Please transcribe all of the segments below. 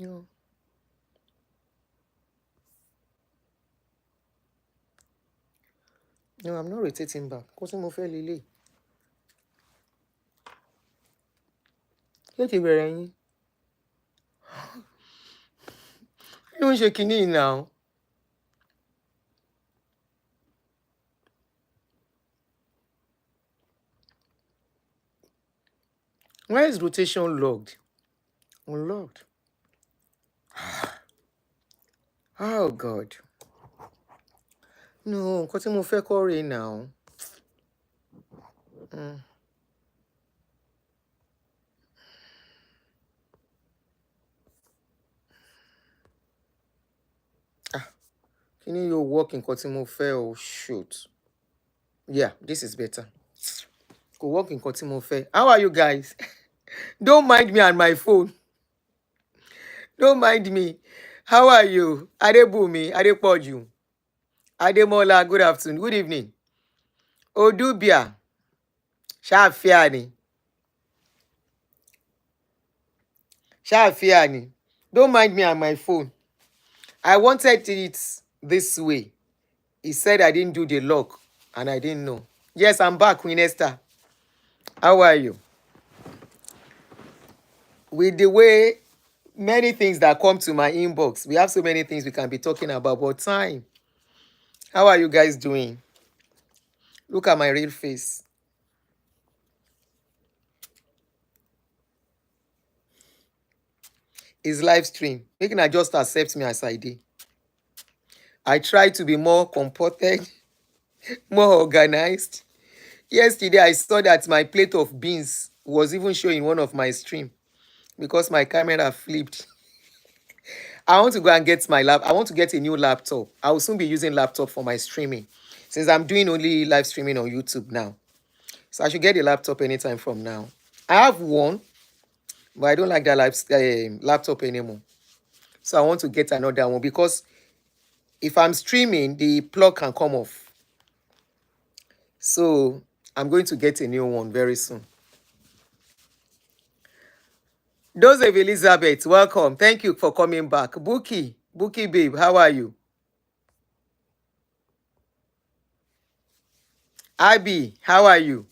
No. No, I'm not rotating back. Because I'm fairly late. Get it where you shaking it now. Why is rotation logged? Unlocked. Oh God. No, because I'm fair corey now. Can you work in Kotimo fair or shoot? Yeah, this is better. Go work in Kotimo fair. How are you guys? Don't mind me and my phone. Don't mind me. How are you? Adebumi, Adepoju, Ademola, good afternoon. Good evening. Odubia, Shafiani. Shafiani. Don't mind me and my phone. I wanted it this way. He said I didn't do the lock and I didn't know. Yes, I'm back, Queen Esther. How are you? With the way many things that come to my inbox, we have so many things we can be talking about, but time. How are you guys doing? Look at my real face. It's live stream. Making I just accept me as I did. I try to be more comported, more organized. Yesterday, I saw that my plate of beans was even showing one of my stream because my camera flipped. I want to go and get my I want to get a new laptop. I will soon be using laptop for my streaming since I'm doing only live streaming on YouTube now. So I should get a laptop anytime from now. I have one, but I don't like that laptop anymore. So I want to get another one because if I'm streaming, the plug can come off. So I'm going to get a new one very soon. Joseph Elizabeth, welcome. Thank you for coming back. Buki babe, how are you? Abby, how are you?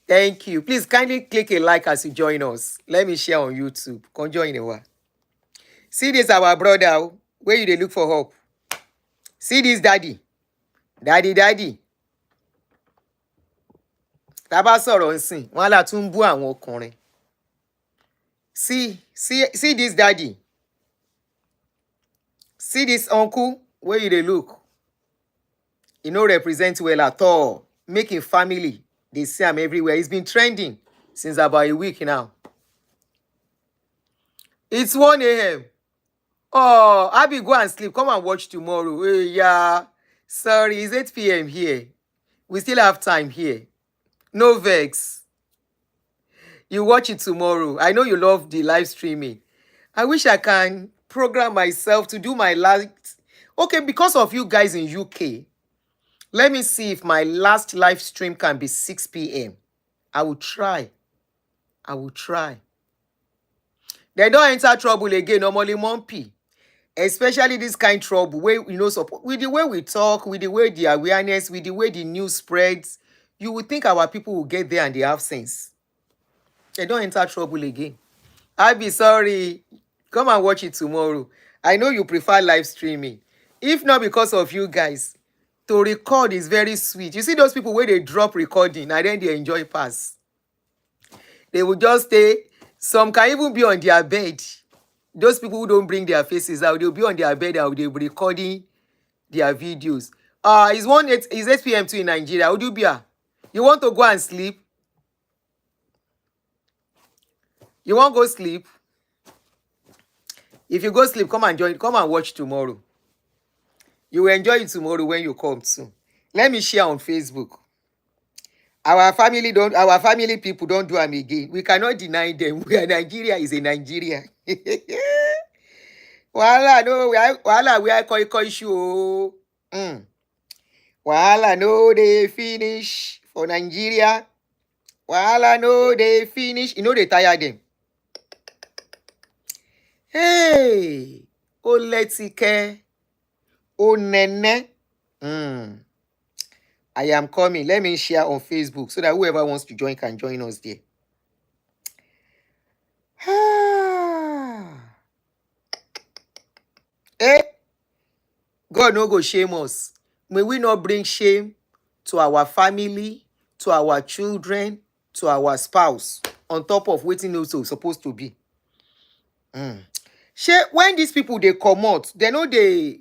Thank you. Please kindly click a like as you join us. Let me share on YouTube. Come join the one. See this our brother where you dey look for hope. See this daddy. Daddy. Tá bá sọ̀rọ̀ nsìn, wọ́n á tún bú àwọn ọkùnrin. See this daddy. See this uncle where you dey look. He no represent well at all. Making family. They see him everywhere. He's been trending since about a week now. It's 1 a.m. Oh, Abby, go and sleep. Come and watch tomorrow. Hey, yeah. Sorry, it's 8 p.m. here. We still have time here. No vex. You watch it tomorrow. I know you love the live streaming. I wish I can program myself to do my last. Okay, because of you guys in UK, let me see if my last live stream can be 6 p.m. I will try. They don't enter trouble again, normally Mumpy. Especially this kind of trouble where support with the way we talk, with the way the awareness, with the way the news spreads, you would think our people will get there and they have sense. They don't enter trouble again. I'll be sorry. Come and watch it tomorrow. I know you prefer live streaming. If not because of you guys, to record is very sweet. You see those people where they drop recording and then they enjoy pass. They will just stay. Some can even be on their bed. Those people who don't bring their faces out, they'll be on their bed and they'll be recording their videos. It's 8 p.m. too in Nigeria. Udubia, you want to go and sleep? You want to go sleep? If you go sleep, come and watch tomorrow. You will enjoy it tomorrow when you come too. Let me share on Facebook. Our family people don't do them again. We cannot deny them. Nigeria is a Nigeria. Wahala no, we are koi show. Wahala no, they finish for Nigeria. Wahala no, they finish. You know they tire them. Hey, Oletike, Onene. Mm. I am coming. Let me share on Facebook so that whoever wants to join can join us there. Eh, God no go shame us. May we not bring shame to our family, to our children, to our spouse, on top of waiting also supposed to be. Shey, when these people they come out, they know they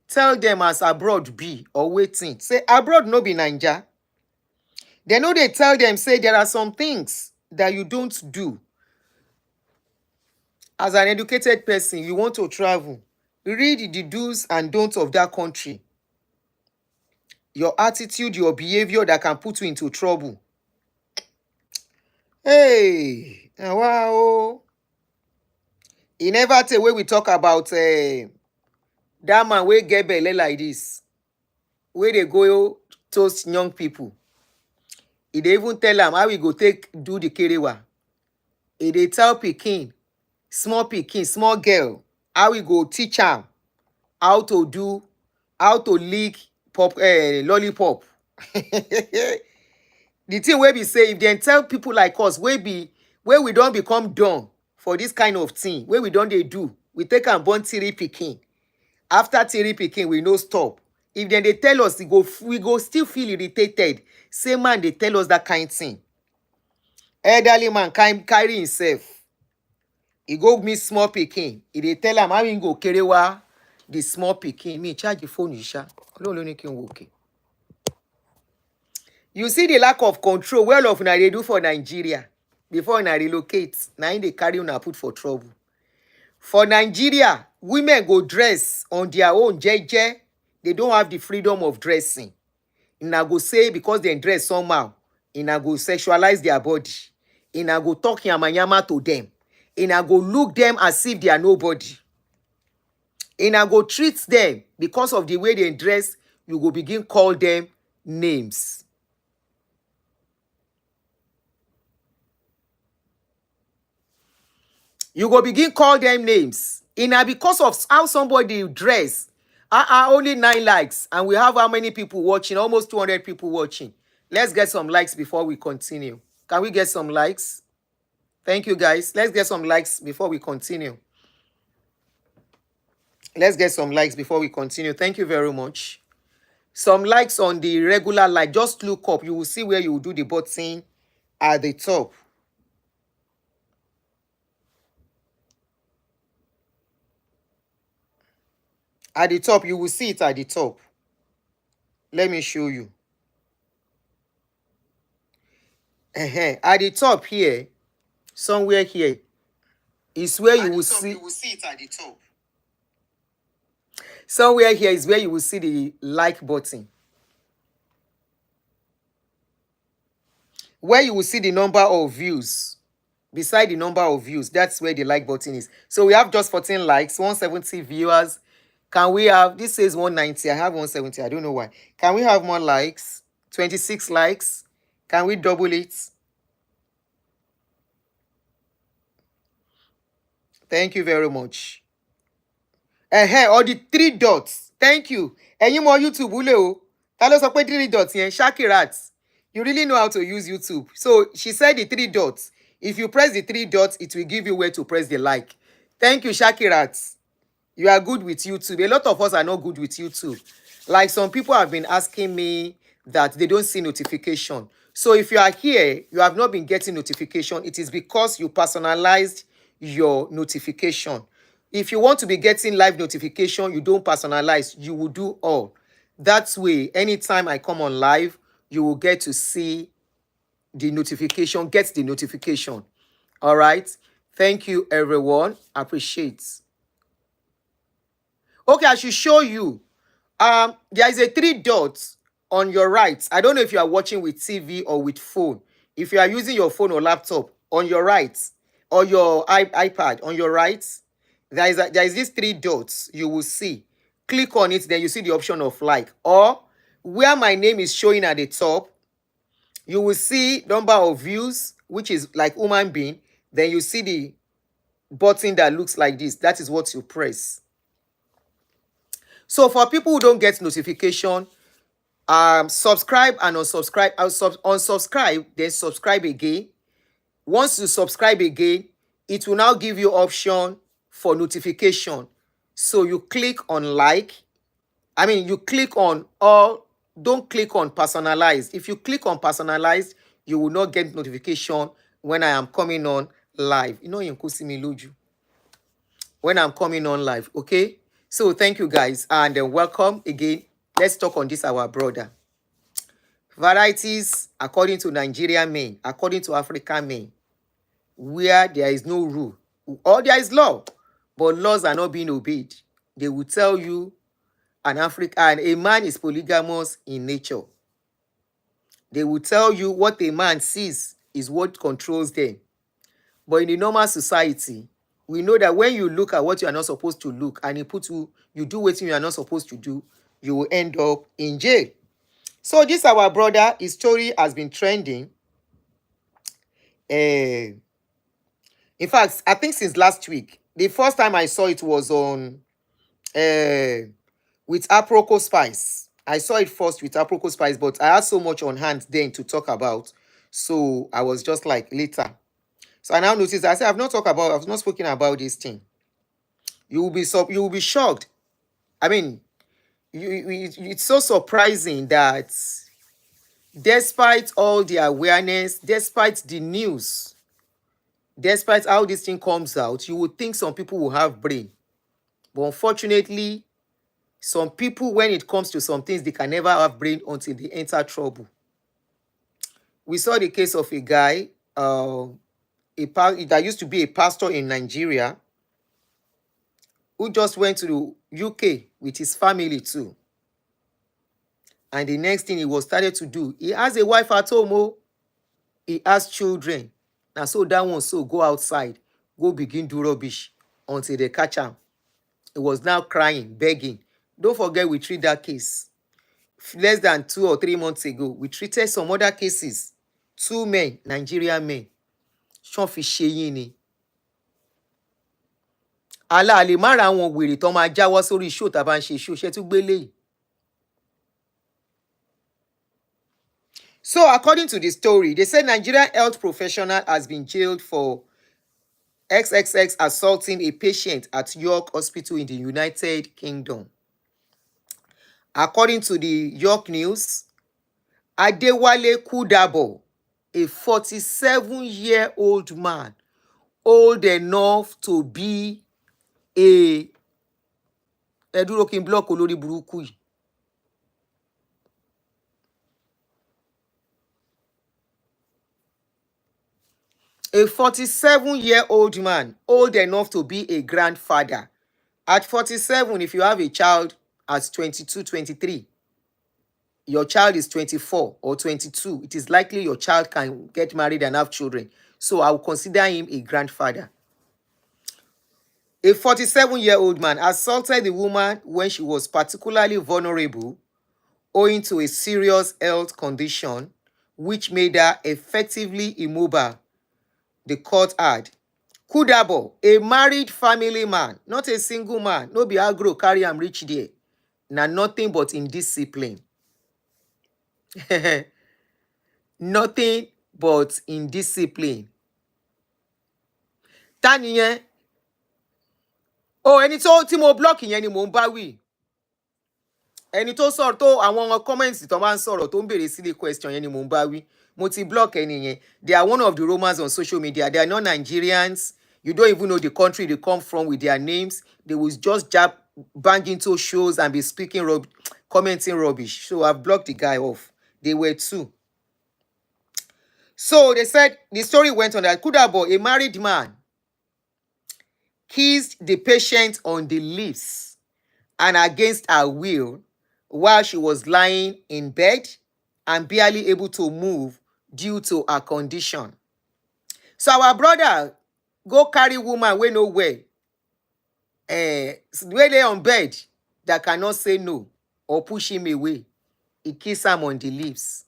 tell them as abroad be or waiting. Say abroad no be Naija. They know they tell them, say there are some things that you don't do. As an educated person, you want to travel. Read the do's and don'ts of that country. Your attitude, your behavior that can put you into trouble. Hey, wow. E never tell when we talk about that man wey get belle like this, wey dey go toast young people. E dey even tell am how we go take do the kerewa. E dey tell pikin, small girl, how we go teach am how to lick lollipop. The thing wey be say, if dem tell people like us wey we don become dumb for this kind of thing wey we don dey do, we take am born three pikin. After three pikin, we no stop. If dem dey tell us, we go still feel irritated. Say man dey tell us that kind thing. Elderly man carry himself. He go meet small pikin. He dey tell am how he go kerewa the small pikin. Me charge the phone, Isha. You see the lack of control wey all of una dey do for Nigeria before una relocate. Na im dey carry una put for trouble. For Nigeria, women go dress on their own jeje. They don't have the freedom of dressing. Una go say because they dress somehow, una go sexualize their body. Una go talk yamayama to them. Una go look them as if they are nobody. Una go treat them because of the way they dress. You go begin call them names. You go begin call them names. Because of how somebody dress. Only 9 likes. And we have how many people watching? Almost 200 people watching. Let's get some likes before we continue. Can we get some likes? Thank you, guys. Let's get some likes before we continue. Let's get some likes before we continue. Thank you very much. Some likes on the regular like. Just look up. You will see where you will do the button at the top. At the top, you will see it at the top. Let me show you. At the top here, somewhere here, is where you will see. You will see it at the top. Somewhere here is where you will see the like button. Where you will see the number of views. Beside the number of views, that's where the like button is. So we have just 14 likes, 170 viewers. Can we have, this says 190, I have 170, I don't know why. Can we have more likes? 26 likes. Can we double it? Thank you very much. Or the 3 dots. Thank you. Ẹ̀yin mọ YouTube ule o. Ta ló sọ pé 3 dots yẹn? Shakirat. You really know how to use YouTube. So she said the 3 dots. If you press the 3 dots, it will give you where to press the like. Thank you, Shakirat. You are good with YouTube. A lot of us are not good with YouTube. Like some people have been asking me that they don't see notification. So if you are here, you have not been getting notification. It is because you personalized your notification. If you want to be getting live notification, you don't personalize. You will do all. That way, anytime I come on live, you will get to see the notification, get the notification. All right. Thank you, everyone. Appreciate. Okay, I should show you. There is a 3 dots on your right. I don't know if you are watching with TV or with phone. If you are using your phone or laptop, on your right, or your iPad, on your right, there is these 3 dots you will see. Click on it, then you see the option of like. Or where my name is showing at the top, you will see number of views, which is like human being. Then you see button that looks like this. That is what you press. So for people who don't get notification, subscribe and unsubscribe. Unsubscribe, then subscribe again. Once you subscribe again, it will now give you option for notification. So you click on like. You click on all. Don't click on personalized. If you click on personalized, you will not get notification when I am coming on live. You know, you can see me loju when I'm coming on live. Okay. So thank you guys, and welcome again. Let's talk on this, our brother. Varieties according to Nigerian men, according to African men, where there is no rule or there is law, but laws are not being obeyed. They will tell you a man is polygamous in nature. They will tell you what a man sees is what controls them. But in the normal society, we know that when you look at what you are not supposed to look and you do what you are not supposed to do, you will end up in jail. So this our brother, his story has been trending. In fact, I think since last week. The first time I saw it was on with Aproko Spice. I saw it first with Aproko Spice, but I had so much on hand then to talk about. So I was just like later. So I now noticed, I said, I've not spoken about this thing. You will be shocked. I mean, it's so surprising that despite all the awareness, despite the news, despite how this thing comes out, you would think some people will have brain. But unfortunately, some people, when it comes to some things, they can never have brain until they enter trouble. We saw the case of a guy, that used to be a pastor in Nigeria, who just went to the UK with his family too. And the next thing he was started to do, he has a wife at home, he has children. And so that one, so go outside, go begin do rubbish until they catch him. He was now crying, begging. Don't forget, we treat that case. Less than 2 or 3 months ago, we treated some other cases. 2 men, Nigerian men. Ṣọ́n fi ṣe yín ni. Aláàlè mára àwọn wèrè tó máa jáwọ́ sórí show tá bá ń ṣe show ṣe tún gbélé yìí. So according to the story, they said Nigerian health professional has been jailed for XXX assaulting a patient at York Hospital in the United Kingdom. According to the York News, Adewale Kudabo, a 47-year-old man, old enough to be a ẹdúró kí n block olórí burúkú yìí. A 47-year-old man, old enough to be a grandfather. At 47, if you have a child at 22, 23, your child is 24 or 22, it is likely your child can get married and have children. So I will consider him a grandfather. A 47-year-old man assaulted the woman when she was particularly vulnerable owing to a serious health condition which made her effectively immobile, the court had. Kudabo, a married family man, not a single man, no be agro carry am reach there. Na nothing but indiscipline. Nothing but indiscipline. Ta nìyẹn? Oh, ẹni tí mo block yẹn ni mo ń bá wí. Ẹni tó sọ̀rọ̀ tó àwọn comments tó máa ń sọ̀rọ̀ tó ń béèrè silly question yẹn ni mo ń bá wí. Mo ti block ẹni yẹn. They are one of the Romans on social media. They are not Nigerians. You don't even know the country they come from with their names. They will just bang into shows and be commenting rubbish. So I've blocked the guy off. They were 2. So they said the story went on that Kudabo, a married man, kissed the patient on the lips and against her will while she was lying in bed and barely able to move due to her condition. So our brother go carry woman wey no well, wey lay on bed that cannot say no or push him away. He kiss am on the lips.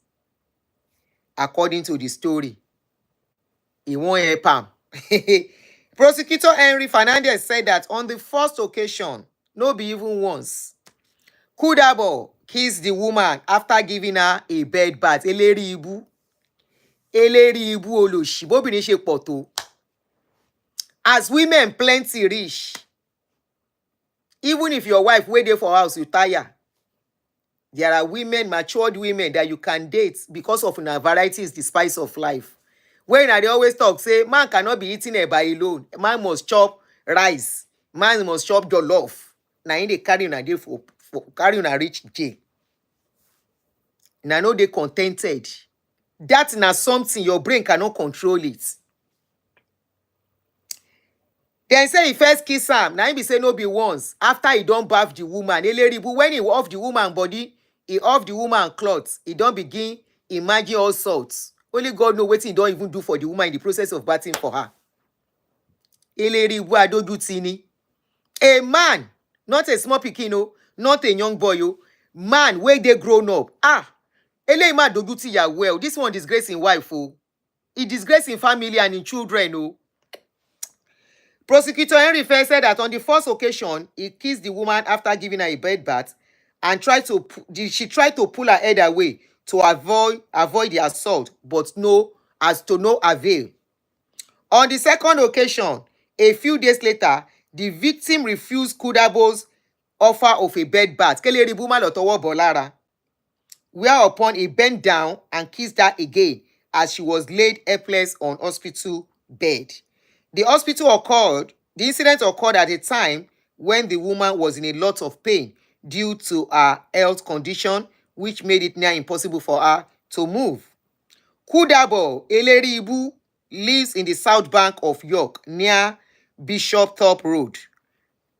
According to the story, he won't help am. Prosecutor Henry Fernandez said that on the first occasion, no be even once, Kudabo kissed the woman after giving her a bed bath. Eleri ibu. Eleri ibu oloshi. Bóbìnrin ṣe pọ̀ tó. As women plenty rich, even if your wife wey dey for house you tire, there are women, matured women that you can date because of una variety is the spice of life. When I dey always talk, say man cannot be eating eba alone. Man must chop rice. Man must chop jollof. Na im dey carry una dey for carry una reach jail. Na no dey contented. That na something your brain cannot control it. Then say he first kiss am. Na him be say no be once. After he don baff the woman, eleribu, when he off the woman body, he off the woman cloth. He don begin imagine all sorts. Only God know wetin he don even do for the woman in the process of bathing for her. Eleribu adojuti ni. A man, not a small pikin o, not a young boy o, man wey dey grown up. Eleyi ma dojuti yawo e. This one disgrace him wife o. He disgrace him family and him children o. Prosecutor Henry first said that on the first occasion, he kissed the woman after giving her a bed bath and she tried to pull her head away to avoid the assault, but no avail. On the second occasion, a few days later, the victim refused Kudabo's offer of a bed bath. Whereupon he bent down and kissed her again as she was laid helpless on hospital bed. The incident occurred at a time when the woman was in a lot of pain due to her health condition, which made it near impossible for her to move. Kudabo Eleribu lives in the South Bank of York near Bishop Thorpe Road.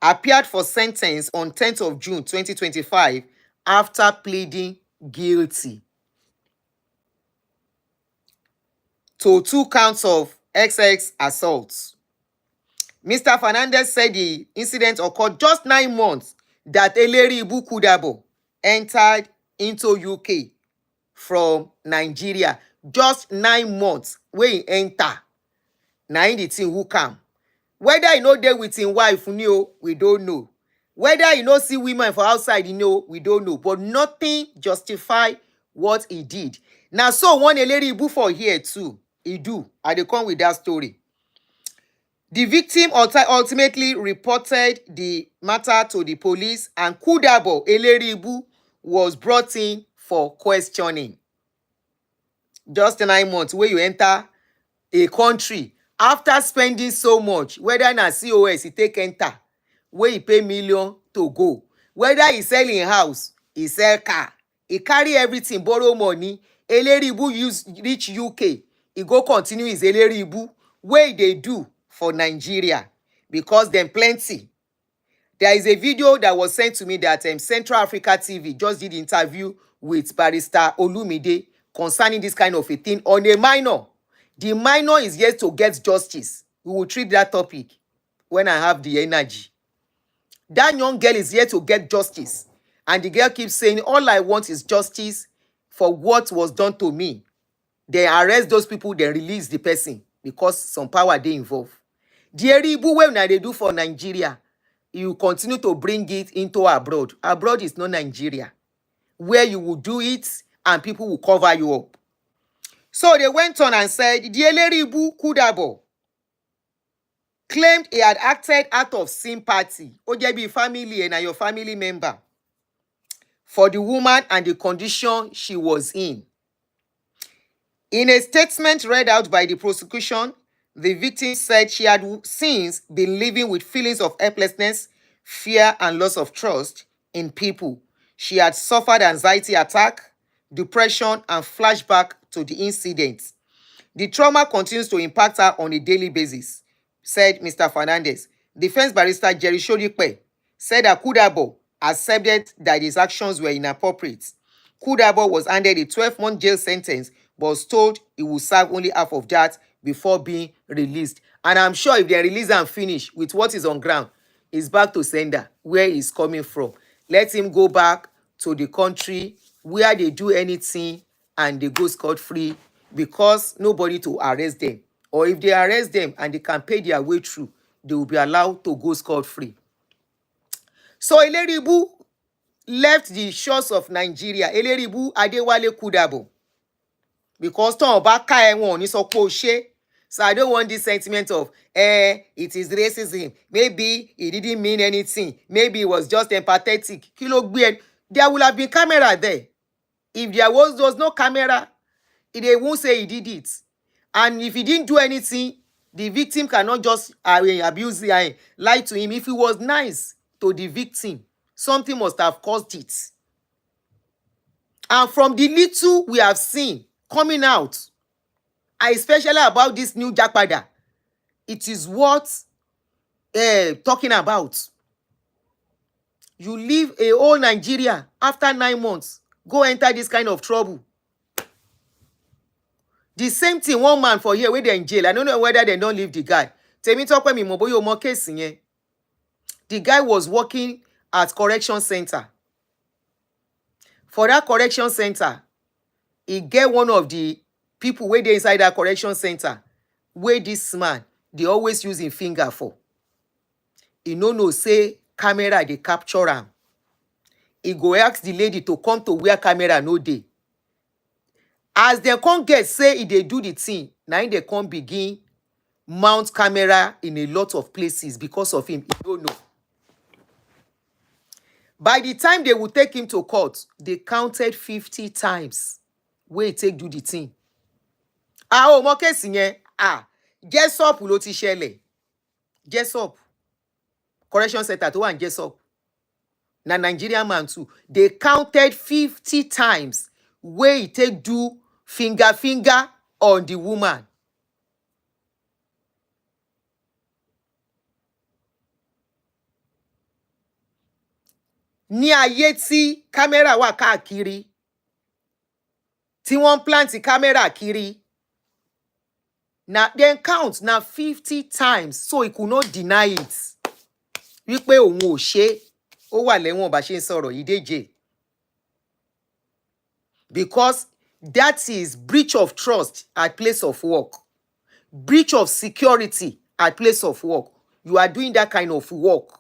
Appeared for sentence on 10th of June 2025 after pleading guilty to 2 counts of XX assaults. Mr. Fernandez said the incident occurred just 9 months that Eleribu Kudabo entered into UK from Nigeria. Just 9 months wey he enter. Na him the thing who come. Whether he no dey with him wife, we don't know. Whether he no see women for outside, we don't know. But nothing justify what he did. Now, so one Eleribu for here too. He do. I dey come with that story. The victim ultimately reported the matter to the police, and Kudabo Eleribu was brought in for questioning. Just 9 months where you enter a country after spending so much, whether na COS he take enter, where he pay million to go, whether he sell him house, he sell car, he carry everything, borrow money. Eleribu reach UK, he go continue his Eleribu wey they do for Nigeria because them plenty. There is a video that was sent to me that Central Africa TV just did interview with Barrister Olumide concerning this kind of a thing on a minor. The minor is yet to get justice. We will treat that topic when I have the energy. That young girl is yet to get justice. And the girl keeps saying, all I want is justice for what was done to me. They arrest those people, they release the person because some power they involve. The Eribu wey they do for Nigeria, you continue to bring it into abroad. Abroad is not Nigeria, where you will do it and people will cover you up. So they went on and said, the Eleribu Kudabo claimed he had acted out of sympathy, Ojebi family and your family member, for the woman and the condition she was in. In a statement read out by the prosecution, the victim said she had since been living with feelings of helplessness, fear, and loss of trust in people. She had suffered anxiety attack, depression, and flashback to the incident. The trauma continues to impact her on a daily basis, said Mr. Fernandez. Defense barrister Jerry Shodipe said that Kudabo accepted that his actions were inappropriate. Kudabo was handed a 12-month jail sentence but was told he would serve only half of that before being released. And I'm sure if they release and finish with what is on ground, he's back to sender, where he's coming from. Let him go back to the country where they do anything and they go scot-free because nobody to arrest them or if they arrest them and they can pay their way through, they will be allowed to go scot-free. So Eleribu left the shores of Nigeria. Eleribu Adewale Kudabo. Because ton ba ka ewon ni so pe o se. So I don't want this sentiment of it is racism. Maybe it didn't mean anything. Maybe it was just empathetic. There will have been camera there. If there was no camera, they won't say he did it. And if he didn't do anything, the victim cannot just abuse lie to him. If he was nice to the victim, something must have caused it. And from the little we have seen coming out, especially about this new Jakpada, it is worth talking about. You leave a whole Nigeria after 9 months, go enter this kind of trouble. The same thing, one man for here, where they're in jail. I don't know whether they don't leave the guy. The guy was working at correction center. For that correction center, he get one of the people where they inside that correction center, where this man, they always using finger for. He no say camera, they capture him. He go ask the lady to come to where camera no dey. As they can't get say if they do the thing, now they can't begin mount camera in a lot of places because of him. He don't know. By the time they would take him to court, they counted 50 times where he take do the thing. Ah, mo case yẹn. Ah, Jessup ló ti ṣẹlẹ̀. Jessup. Correction center to one Jessup. Na Nigerian man too. They counted 50 times where he take do finger on the woman. Ní ayé tí camera wà káàkiri. Tí wọ́n plant camera kiri. Now then count now 50 times, so he could not deny it. Wípé òun ò ṣe, ó wà lẹ́wọ̀n bá ṣe ń sọ̀rọ̀ yìí déjé. Because that is breach of trust at place of work. Breach of security at place of work. You are doing that kind of work.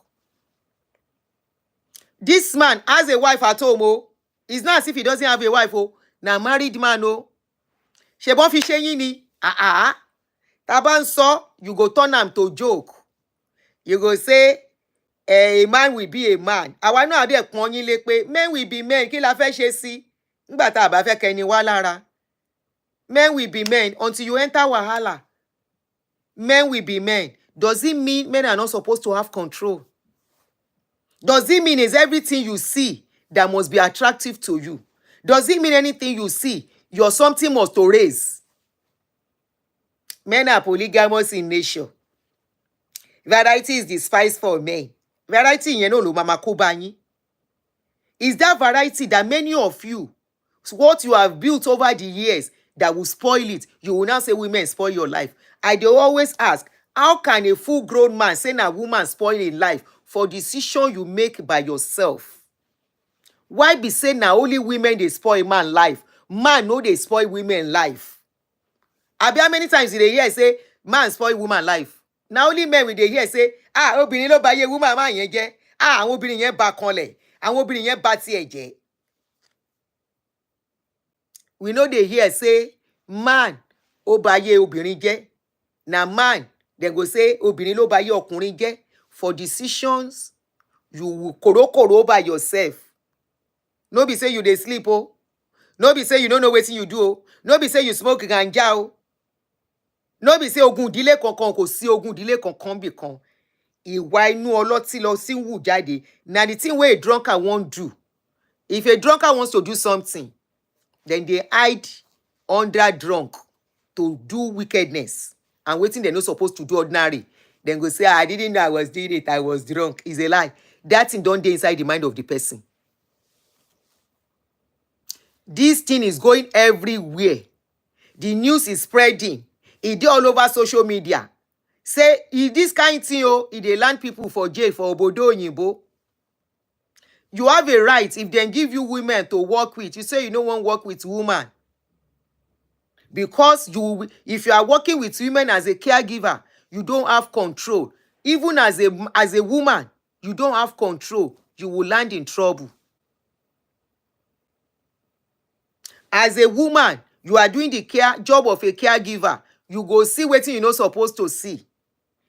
This man has a wife at home. Oh. It's not as if he doesn't have a wife. Oh. Now married man. Oh. Ṣé bọ́n fi ṣe yín ni? Taban so, you go turn am to joke. You go say, a man will be a man. Àwa náà dé pọ́n yín lé pé men will be men. Kí la fẹ́ ṣe sí? Nígbà tá bá fẹ́ kẹ́ni wá lára. Men will be men until you enter wahala. Men will be men. Does it mean men are not supposed to have control? Does it mean is everything you see that must be attractive to you? Does it mean anything you see, your something must to raise? Men are polygamous in nature. Variety is the spice for men. Variety yẹn náà ló máa kó bá yín. Is that variety that many of you, what you have built over the years, that will spoil it? You will now say women spoil your life. I do always ask, how can a full-grown man say a woman spoil a life for decision you make by yourself? Why be saying now only women they spoil man life? Man no they spoil women life. Abi how many times did they hear say man spoil woman life? Now only men with they hear say obìnrin ló bá yé woman man yẹn jẹ́. Àwọn obìnrin yẹn bá kanlẹ̀. Àwọn obìnrin yẹn bá tiẹ̀ jẹ́. We know they hear say man ó bá yé obìnrin jẹ́. Na man they go say obìnrin ló bá yé ọkùnrin jẹ́. For decisions you will koro by yourself. No be say you dey sleep oh. No be say you don't know wetin you do oh. No be say you smoke ganja oh. No be say ogun ìdílé kankan kò sí ogun ìdílé kankan bí kan. Ìwà inú ọlọ́tí lọ sí wù jáde. Na the thing wey a drunkard won't do. If a drunkard wants to do something, then they hide under drunk to do wickedness. And waiting they're not supposed to do ordinary. Then go say, I didn't know I was doing it, I was drunk. It's a lie. That thing don't dey inside the mind of the person. This thing is going everywhere. The news is spreading. It dey all over social media. Say, if this kind of thing, if they land people for jail for obodo oyinbo, you have a right. If they give you women to work with, you say you don't want to work with woman. Because if you are working with women as a caregiver, you don't have control. Even as a woman, you don't have control. You will land in trouble. As a woman, you are doing the job of a caregiver. You go see wetin you no supposed to see,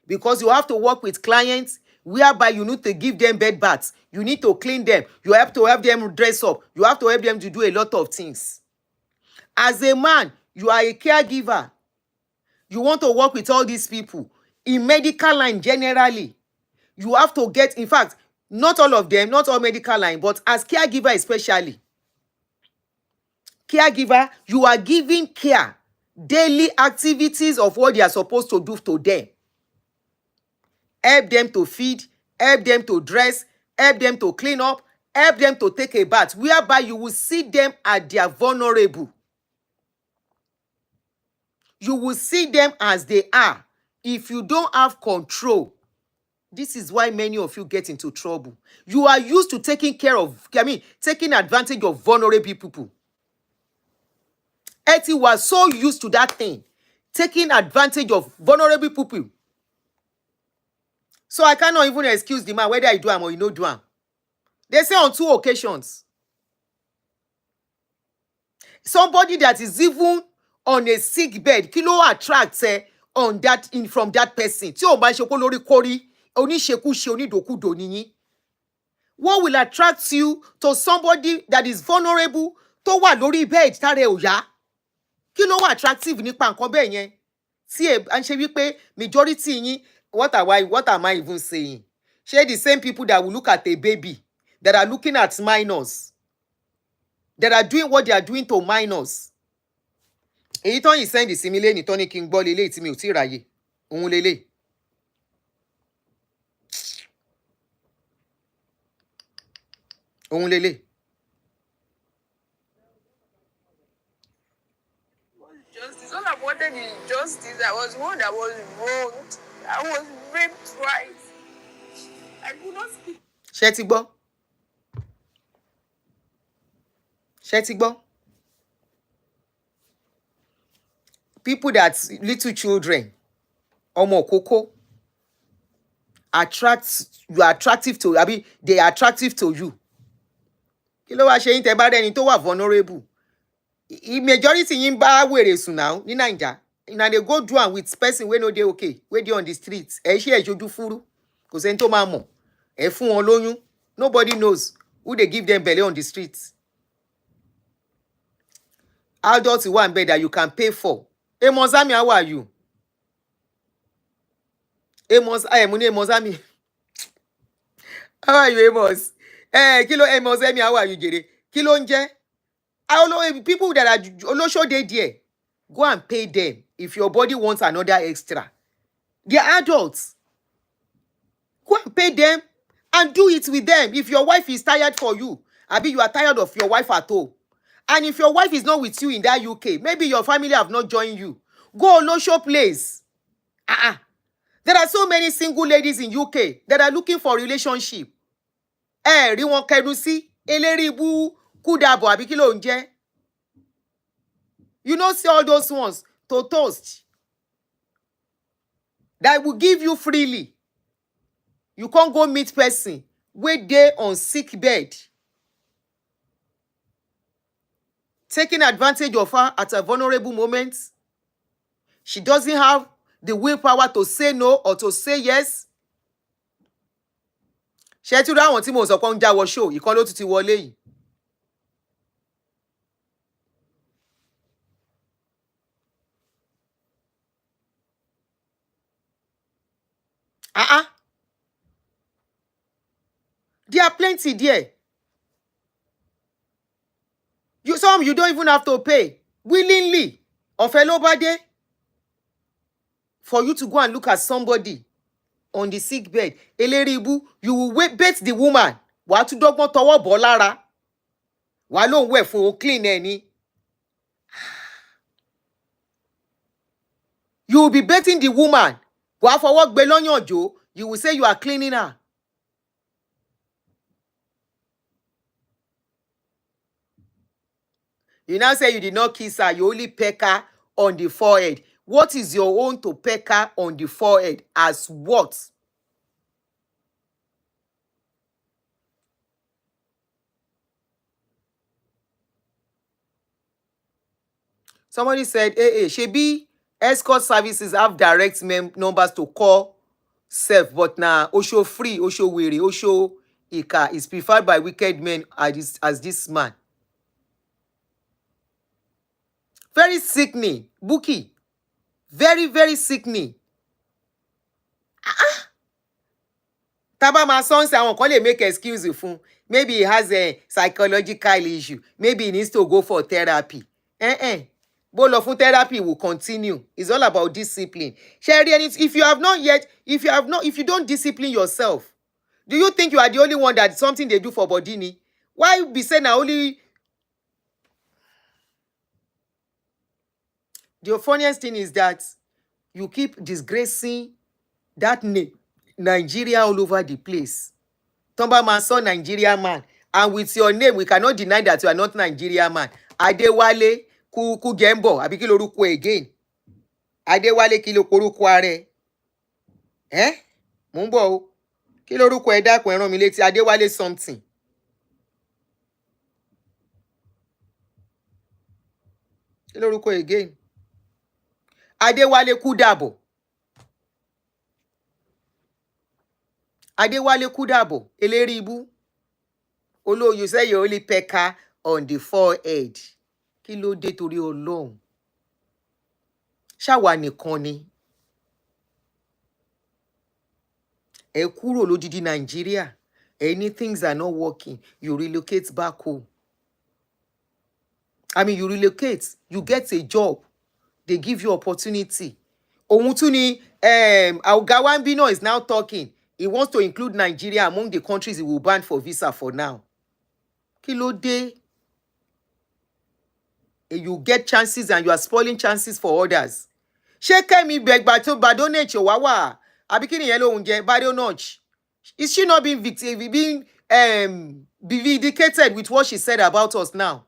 because you have to work with clients whereby you need to give them bed baths. You need to clean them. You have to help them dress up. You have to help them to do a lot of things. As a man, you are a caregiver. You want to work with all these people. In medical line generally, you have to get, in fact, not all of them, not all medical line, but as caregiver especially. Caregiver, you are giving care, daily activities of what they are supposed to do to them. Help them to feed, help them to dress, help them to clean up, help them to take a bath, whereby you will see them at their vulnerable. You will see them as they are. If you don't have control, this is why many of you get into trouble. You are used to taking advantage of vulnerable people. Eti was so used to that thing, taking advantage of vulnerable people. So I cannot even excuse the man whether I do am or you no do am. They say on 2 occasions. Somebody that is even on a sick bed, kí ló attract on that from that person. Tí o bá ṣe kó lórí kórí, oníṣekúṣe onídòkúdò nìyí. What will attract you to somebody that is vulnerable tó wà lórí bed tára ẹ̀ ò yá? Kí ló wà attractive nípa nǹkan bẹ́ẹ̀ yẹn? Tí ẹ ń ṣe wípé majority yín, what am I even saying? Ṣé the same people that will look at a baby, that are looking at minors, that are doing what they are doing to minors? Èyí tán yìí send sí mi lẹ́nìí tán ní kí n gbọ́ lélẹ́yìí tí mi ò tí ì ráyè. Òun lélẹ́yìí. Òun lélẹ́yìí. Justice. All I wanted is justice. I was one that was wronged. I was raped twice. I could not speak. Ṣé ti gbọ́? Ṣé ti gbọ́? People that little children, ọmọ kókó, you are attractive to, they are attractive to you. Kí ló wá ṣe yín tẹ́ bá rẹ́ni tó wà vulnerable? Majority yín bá wèrè sùn now ní Naija. Na they go do am with person wey no dey okay, wey dey on the street. Ẹ ṣe ẹ̀ṣojú fúrú. Kò sẹ́ni tó máa mọ̀. Ẹ fún wọn lóyún. Nobody knows who they give them belle on the street. Adults who want bed that you can pay for. Emozami, how are you? Emozami. How are you, Emos? Emozami, how are you, Jere? Kí ló ń jẹ́? I don't know, people that are olosho dey there, go and pay them if your body wants another extra. They are adults. Go and pay them and do it with them. If your wife is tired for you, you are tired of your wife at home. And if your wife is not with you in that UK, maybe your family have not joined you, go olosho place. There are so many single ladies in UK that are looking for relationship. Rí wọn kẹnu sí eléribú kúdàbọ̀ àbí kí ló ń jẹ́. You know, see all those ones to toast that will give you freely. You can't go meet person wey dey on sick bed, taking advantage of her at a vulnerable moment. She doesn't have the willpower to say no or to say yes. Ṣé tí ráwọn tí mo sọ pé ń jáwọ́ show ìkan ló tún ti wọlé yìí. There are plenty there. Some you don't even have to pay willingly. Ọ̀fẹ́ ló bá dé. For you to go and look at somebody on the sick bed. Eléribú, you will bait the woman. Wàá tún dọ́gbọ́n tọwọ́ bọ̀ lára. Wàá lóun wẹ̀ fún o clean ẹni. You will be baiting the woman. Wàá fọwọ́ gbé lọ́yàn jò. You will say you are cleaning her. You now say you did not kiss her, you only peck her on the forehead. What is your own topeka on the forehead? As what? Somebody said, hey, shebi escort services have direct numbers to call self, but na Osho free, Osho weary, Osho Ika is preferred by wicked men as this man. Very sickening, Buki. Very, very sickening. Taba ma son say àwọn kan lè make excuse fún. Maybe he has a psychological issue. Maybe he needs to go for therapy. Bó lọ fún therapy will continue. It's all about discipline. Sherry, and if you don't discipline yourself, do you think you are the only one that something they do for body ni? Why be saying na only? The funniest thing is that you keep disgracing that name, Nigeria, all over the place. Tomba man saw Nigeria man, and with your name, we cannot deny that you are not Nigeria man. Adewale ku gembo, àbí kí lorúkọ again. Adewale kí lorúkọ are. Mo ń bọ̀ o. Kí lorúkọ ẹ dákun ẹ rán mi létí. Adewale something. Kí lorúkọ again. Adewale Kudabo. Adewale Kudabo. Eléribú. Olo, you say you only pecker on the forehead. Kí ló dé torí Ọlọ́run? Ṣáwa nìkan ni. Ẹ kúrò lódìdí Nigeria. Any things are not working, you relocate back home. I mean, you relocate, you get a job. They give you opportunity. Ohun tún ni Gawambino is now talking. He wants to include Nigeria among the countries he will ban for visa for now. Kí ló dé? You get chances and you are spoiling chances for others. Ṣé Kẹ́mi Gbẹ̀gbà tó Badonech wá wà? Àbí kí nìyẹn lóhun jẹ́ Badonech? Is she not being vindicated with what she said about us now?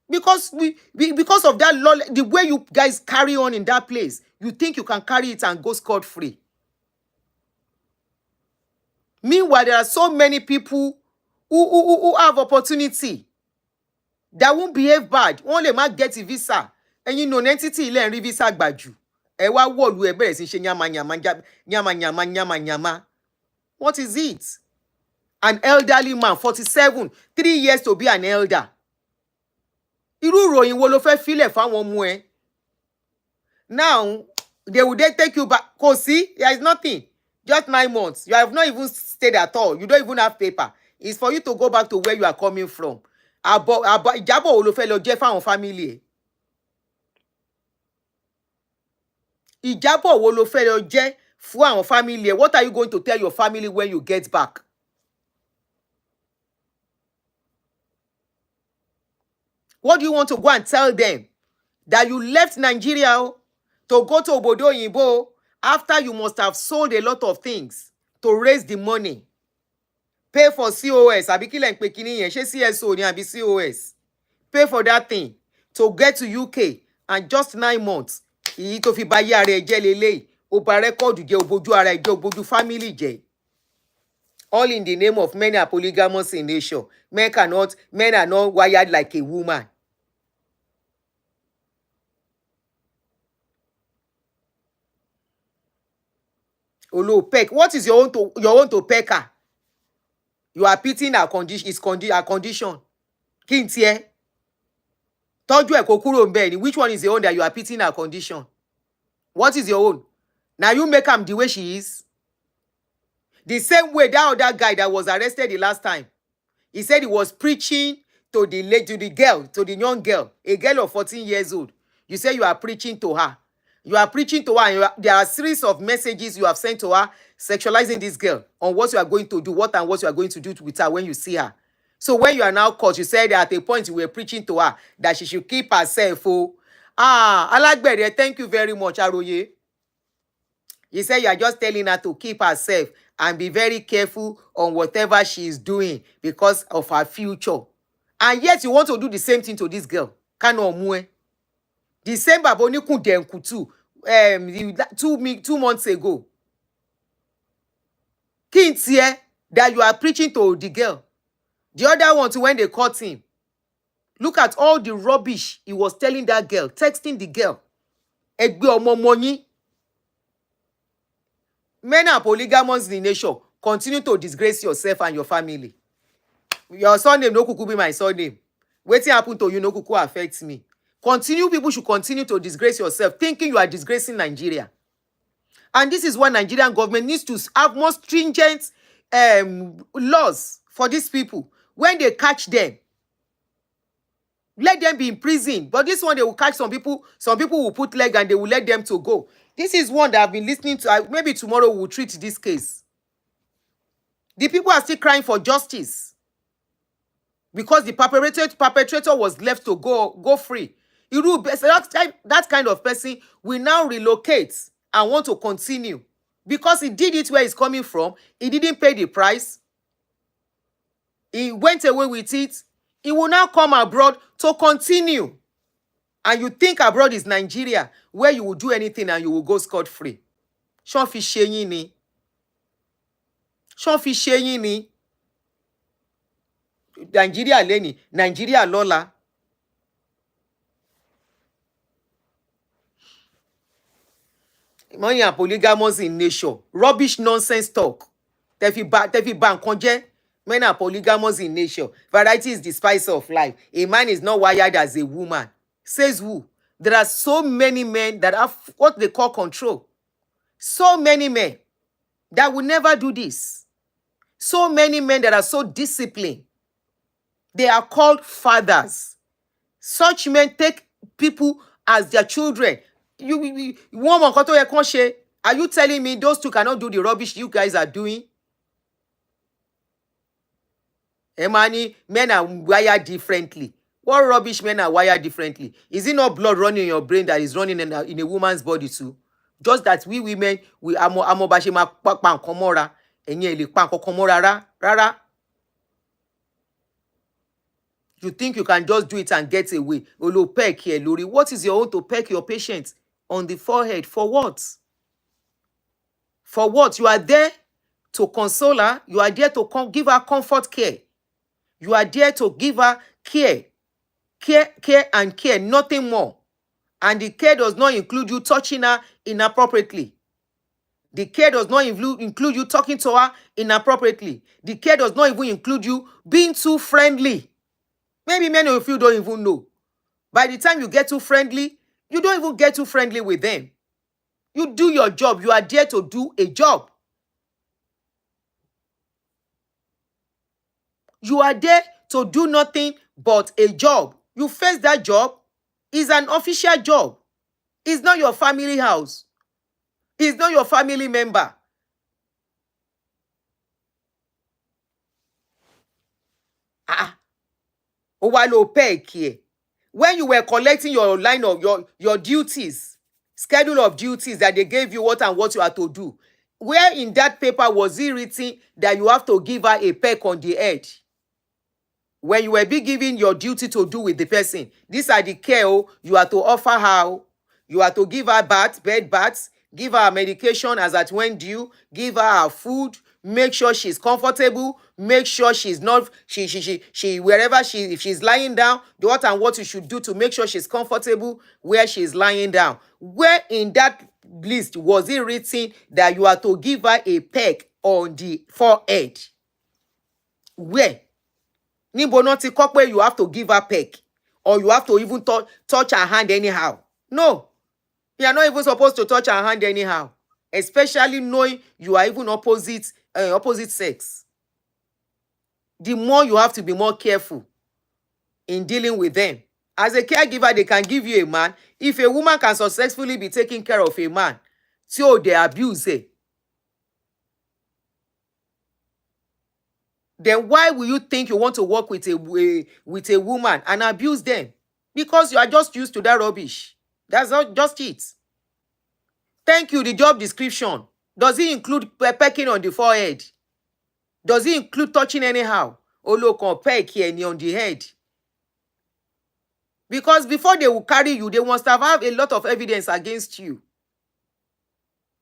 Because of that law, the way you guys carry on in that place, you think you can carry it and go scot-free. Meanwhile, there are so many people who have opportunity that won't behave bad. Wọ́n lè má get a visa. And you know, entity ilé ń rí visa gbà jù. Ẹ wá wọ̀lú ẹ bẹ̀rẹ̀ sí ṣe nyama. What is it? An elderly man, 47, 3 years to be an elder. Irú ìròyìn wo ló fẹ́ filẹ̀ fáwọn ọmọ ẹ? Now, they will take you back. Kò sí, there is nothing. Just 9 months. You have not even stayed at all. You don't even have paper. It's for you to go back to where you are coming from. Ìjábọ̀ wo ló fẹ́ lọ jẹ́ fáwọn family ẹ? Ìjábọ̀ wo ló fẹ́ lọ jẹ́ fún àwọn family ẹ? What are you going to tell your family when you get back? What do you want to go and tell them? That you left Nigeria to go to Obodo Oyinbo after you must have sold a lot of things to raise the money. Pay for COS. Àbí kí lẹ̀ ń pè kíní yẹn? Ṣé CSO ni àbí COS? Pay for that thing to get to UK and just 9 months. Èyí tó fi báyé ara ẹ jẹ́ leléyìí. Ó bà rẹ́kọ̀dù jẹ́, ó bójú ara ẹ jẹ́, ó bójú family jẹ́. All in the name of men are polygamous in nature. Men are not wired like a woman. Olo peck. What is your own to pecker? You are pitying our condition. Our condition. Kí n tiẹ̀? Tọ́jú ẹ̀ kó kúrò ńbẹ̀ ni. Which one is your own that you are pitying our condition? What is your own? Now you make am the way she is. The same way that other guy that was arrested the last time. He said he was preaching to the young girl, a girl of 14 years old. You say you are preaching to her. You are preaching to her, and there are a series of messages you have sent to her sexualizing this girl on what you are going to do, what you are going to do with her when you see her. So when you are now caught, you said at a point you were preaching to her that she should keep herself. Alagbere, thank you very much, Aroye. You said you are just telling her to keep herself and be very careful on whatever she is doing because of her future. And yet you want to do the same thing to this girl. Kano mue. The same babo oníkùn dẹ̀nkù too. 2 months ago. Kí n tiẹ̀ that you are preaching to the girl. The other one too, when they caught him. Look at all the rubbish he was telling that girl, texting the girl. Ẹgbẹ́ ọmọ ọmọ yín. Men are polygamous in nature. Continue to disgrace yourself and your family. Your surname no kuku be my surname. Wetin happen to you no kuku affect me. People should continue to disgrace yourself, thinking you are disgracing Nigeria. And this is why Nigerian government needs to have more stringent laws for these people. When they catch them, let them be in prison. But this one, they will catch some people. Some people will put leg and they will let them to go. This is one that I've been listening to. Maybe tomorrow we'll treat this case. The people are still crying for justice because the perpetrator was left to go free. That kind of person will now relocate and want to continue because he did it where he's coming from. He didn't pay the price. He went away with it. He will now come abroad to continue. And you think abroad is Nigeria, where you will do anything and you will go scot-free. Ṣọ́n fi ṣe yín ni. Ṣọ́n fi ṣe yín ni. Nigeria lẹ́ni, Nigeria lọ́la. Money and polygamous in nature. Rubbish nonsense talk. Tefi ba nǹkan jẹ́. Men are polygamous in nature. Variety is the spice of life. A man is not wired as a woman. Says who? There are so many men that have what they call control. So many men that will never do this. So many men that are so disciplined. They are called fathers. Such men take people as their children. Are you telling me those two cannot do the rubbish you guys are doing? Emani, men are wired differently. What rubbish men are wired differently? Is it not blood running in your brain that is running in a woman's body too? Just that we women, we amobashima pan komora, enye le pan komora rara. You think you can just do it and get away? Olo peck here, Lori. What is your own to peck your patient on the forehead? For what? For what? You are there to console her. You are there to give her comfort care. You are there to give her care. Care and care, nothing more. And the care does not include you touching her inappropriately. The care does not include you talking to her inappropriately. The care does not even include you being too friendly. Maybe many of you don't even know. By the time you get too friendly, you don't even get too friendly with them. You do your job. You are there to do a job. You are there to do nothing but a job. You face that job. It's an official job. It's not your family house. It's not your family member. When you were collecting your line of your duties, schedule of duties that they gave you what and what you are to do, where in that paper was it written that you have to give her a peck on the head? When you were be given your duty to do with the person, these are the care you are to offer her. You are to give her bed baths, give her medication as at when due, give her food, make sure she's comfortable, make sure she's not, wherever if she's lying down, do what and what you should do to make sure she's comfortable where she's lying down. Where in that list was it written that you are to give her a peck on the forehead? Where? Níbo náà ti kọ pé you have to give her peck or you have to even touch her hand anyhow. No. You are not even supposed to touch her hand anyhow, especially knowing you are even opposite sex. The more you have to be more careful in dealing with them. As a caregiver, they can give you a man. If a woman can successfully be taking care of a man, so they abuse it, then why will you think you want to work with a woman and abuse them? Because you are just used to that rubbish. That's not just it. Thank you. The job description. Does it include pecking on the forehead? Does it include touching anyhow? Oh, look, on peck here on the head. Because before they will carry you, they must have a lot of evidence against you.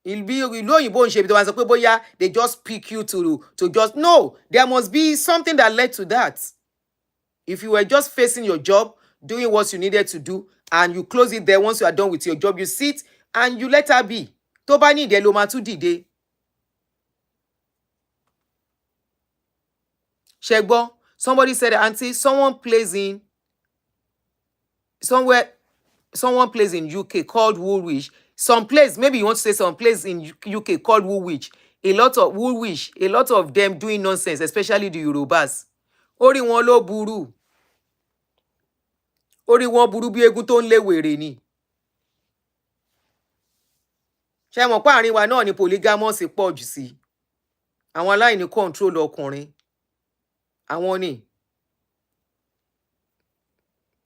It'll be, you know, you won't shape. They just pick you to just, no, there must be something that led to that. If you were just facing your job, doing what you needed to do, and you close it there, once you are done with your job, you sit and you let her be. Tó bá ní ìdẹ ló máa tún dìde. Ṣé somebody said, auntie, someone plays in UK called Woolwich. Some place, maybe you want to say some place in UK called Woolwich. A lot of them doing nonsense, especially the Yorubas. Orí wọn ló burú. Orí wọn burú bí eégún tó ń lé wèrè ni. Ṣé mọ̀ pé àárín wa náà ni polygamous pọ̀ jù sí. Àwọn aláìní control ọkùnrin. Àwọn ni.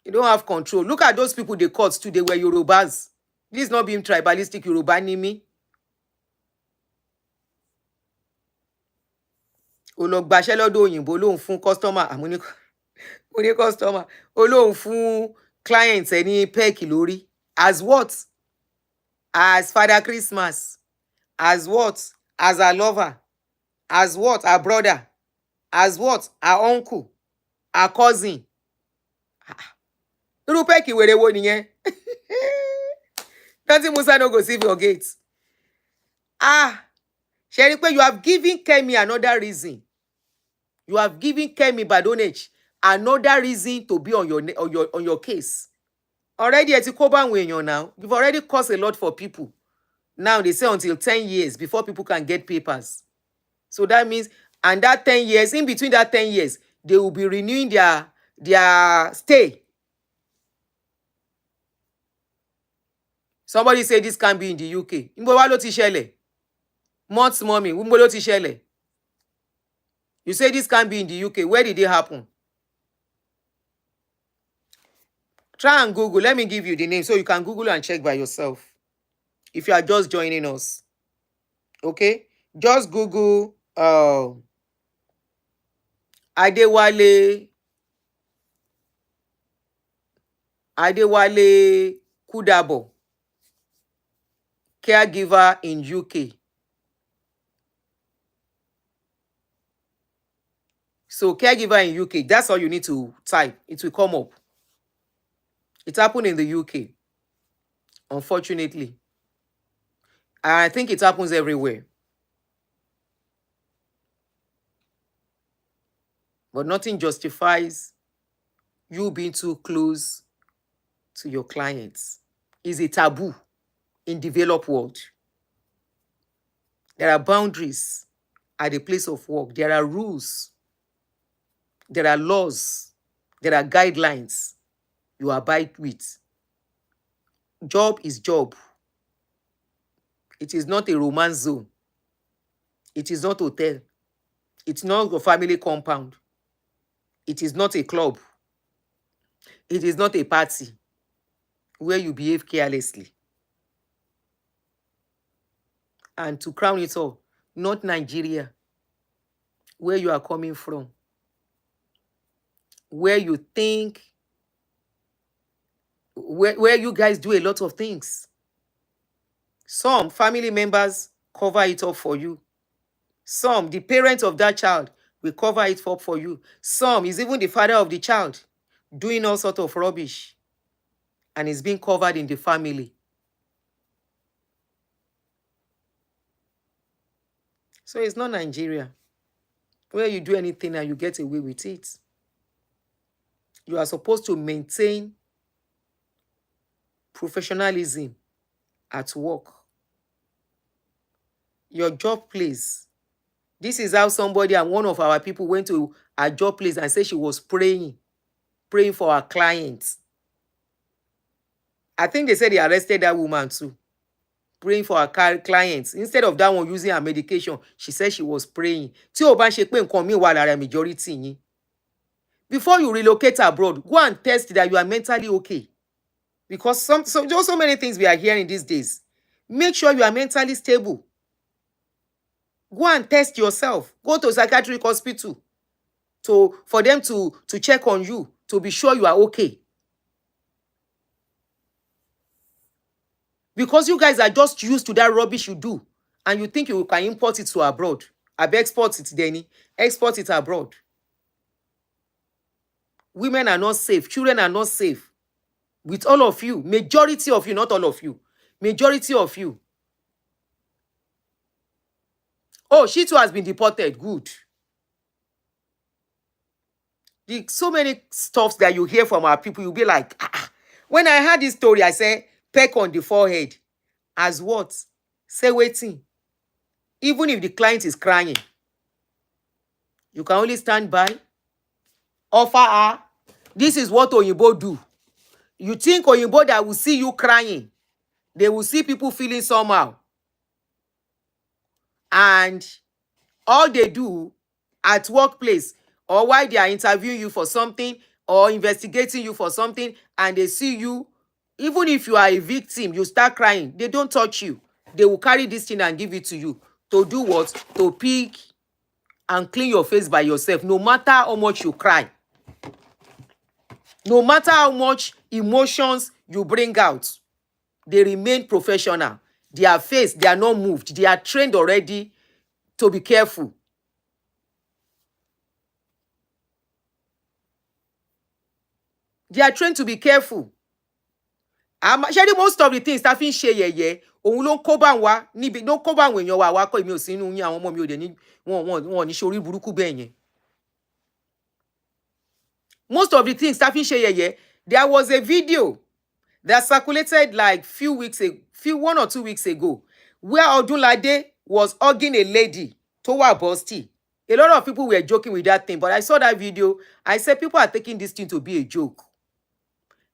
You don't have control. Look at those people they caught too. They were Yorubas. This is not being tribalistic. Yoruba ni mí. Ó lọ gbaṣẹ́ lọ́dọ̀ òyìnbó lóhùn fún customer. Mo ní customer. Ó lóhùn fún client ẹni pẹ́ẹ̀kì lórí. As what? As Father Christmas. As what? As a lover. As what? A brother. As what? A uncle. A cousin. Irú pẹ́ẹ̀kì wèrè wo nìyẹn? Nothing Musa no go see your gates. Sherry, you have given Kemi another reason. You have given Kemi Badonage another reason to be on your case. Already ẹ ti kó bá àwọn èèyàn now. You've already caused a lot for people. Now they say until 10 years before people can get papers. So that means, and that 10 years, in between that 10 years, they will be renewing their stay. Somebody say this can be in the UK. Mbo wá ló ti ṣẹlẹ̀. Months mommy, mbo ló ti ṣẹlẹ̀. You say this can be in the UK. Where did it happen? Try and Google. Let me give you the name so you can Google and check by yourself. If you are just joining us. Okay? Just Google Adewale Kudabo, caregiver in UK. So caregiver in UK, that's all you need to type. It will come up. It happened in the UK, unfortunately. And I think it happens everywhere. But nothing justifies you being too close to your clients. It's a taboo in developed world. There are boundaries at the place of work. There are rules. There are laws. There are guidelines you abide with. Job is job. It is not a romance zone. It is not a hotel. It's not a family compound. It is not a club. It is not a party where you behave carelessly. And to crown it all, not Nigeria, where you are coming from, where you think, where you guys do a lot of things. Some family members cover it up for you. Some, the parents of that child, will cover it up for you. Some is even the father of the child doing all sorts of rubbish. And it's being covered in the family. So it's not Nigeria where you do anything and you get away with it. You are supposed to maintain professionalism at work. Your job place. This is how somebody and one of our people went to a job place and said she was praying for her clients. I think they said they arrested that woman too. Praying for her clients. Instead of that one using her medication, she said she was praying. Tí ó bá ń ṣe pé nǹkan mi wà lára majority yín. Before you relocate abroad, go and test that you are mentally okay. Because so many things we are hearing these days. Make sure you are mentally stable. Go and test yourself. Go to a psychiatric hospital for them to check on you, to be sure you are okay. Because you guys are just used to that rubbish you do. And you think you can import it to abroad. I be export it, Denny. Export it abroad. Women are not safe. Children are not safe. With all of you. Majority of you, not all of you. Majority of you. Oh, she too has been deported. Good. So many stuffs that you hear from our people, you'll be like, ah. When I heard this story, I said, peck on the forehead. As what? Say waiting. Even if the client is crying, you can only stand by, offer her. This is what Oyinbo do. You think Oyinbo that will see you crying, they will see people feeling somehow. And all they do at workplace or while they are interviewing you for something or investigating you for something and they see you, even if you are a victim, you start crying, they don't touch you. They will carry this thing and give it to you. To do what? To pick and clean your face by yourself, no matter how much you cry. No matter how much emotions you bring out, they remain professional. Their face, they are not moved. They are trained already to be careful. They are trained to be careful. Ṣé most of the things tá fi ń ṣe yẹ̀yẹ́ òun ló ń kó bá wa níbi ló ń kó bá àwọn èèyàn wa wá kọ́ èmi ò sí inú yín àwọn ọmọ mi ò dẹ̀ ní wọn ní ṣe orí burúkú bẹ́ẹ̀ yẹn. Most of the things tá fi ń ṣe yẹ̀yẹ́, there was a video that circulated like 1 or 2 weeks ago where Odunlade was hugging a lady tó wà busty. A lot of people were joking with that thing, but I saw that video. I said people are taking this thing to be a joke.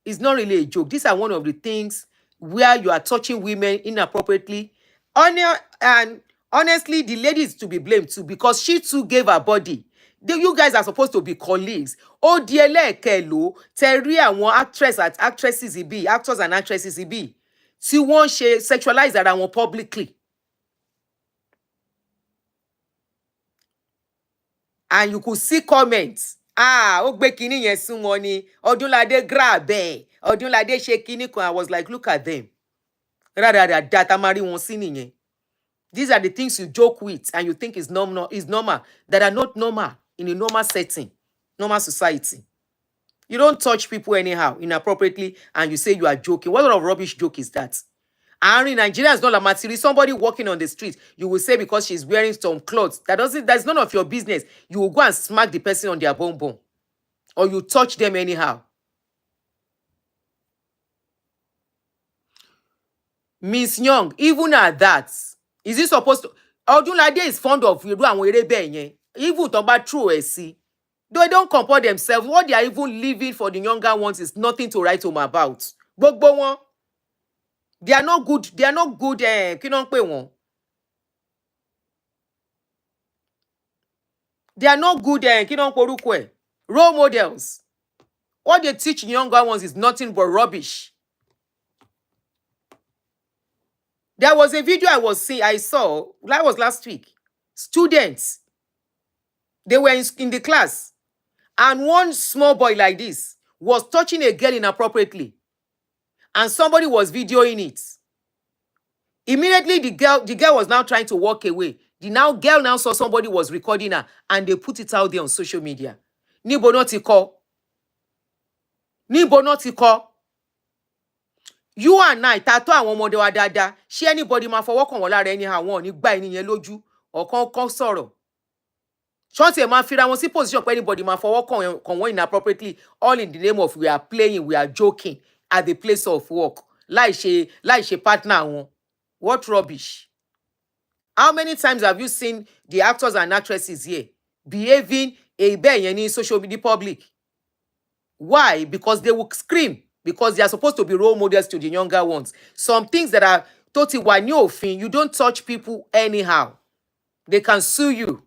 It's not really a joke. These are one of the things where you are touching women inappropriately. And honestly, the lady is to be blamed too because she too gave her body. You guys are supposed to be colleagues. Oh, dear, Kelo, Terry and one actors and actresses ibi. Tí wọ́n ṣe sexualize ara wọn publicly. And you could see comments. Ó gbé kinní yẹn sún wọn ni. Odunlade grab ẹ̀. Odunlade ṣe kinní kan. I was like, look at them. That amari wọn sí nìyẹn. These are the things you joke with and you think is normal, that are not normal in a normal setting, normal society. You don't touch people anyhow, inappropriately, and you say you are joking. What sort of rubbish joke is that? And in Nigeria, it's not like material. Somebody walking on the street, you will say because she's wearing some clothes. That's none of your business. You will go and smack the person on their bum. Or you touch them anyhow. Miss Young, even at that, is it supposed to... Odunlade is fond of irú àwọn eré bẹ́ẹ̀ yẹn. Even tó bá true ẹ̀ sí. They don't compare themselves. What they are even living for the younger ones is nothing to write home about. Gbogbo wọn. They are not good. They are not good. Kí ló ń pè wọ́n? They are not good. Kí ló ń porúkọ ẹ̀? Role models. What they teach younger ones is nothing but rubbish. There was a video I saw, that was last week. Students, they were in the class, and one small boy like this was touching a girl inappropriately, and somebody was videoing it. Immediately, the girl was now trying to walk away. The girl now saw somebody was recording her, and they put it out there on social media. Níbo náà ti kọ́? Níbo náà ti kọ́? You and I, tattoo àwọn ọmọdé wa dáadáa. Ṣé anybody máa fọwọ́ kàn wọ́n lára anyhow wọn ò ní gbá ẹni yẹn lójú ọ̀kan sọ̀rọ̀. Ṣọ́ọ̀tì ẹ̀ máa fira wọn sí position pé anybody máa fọwọ́ kàn wọ́n inappropriately, all in the name of we are playing, we are joking at the place of work. Láì ṣe partner wọn. What rubbish. How many times have you seen the actors and actresses here behaving bẹ́ẹ̀ yẹn ní social media public? Why? Because they will scream. Because they are supposed to be role models to the younger ones. Some things that are totally wà ní òfin, you don't touch people anyhow. They can sue you.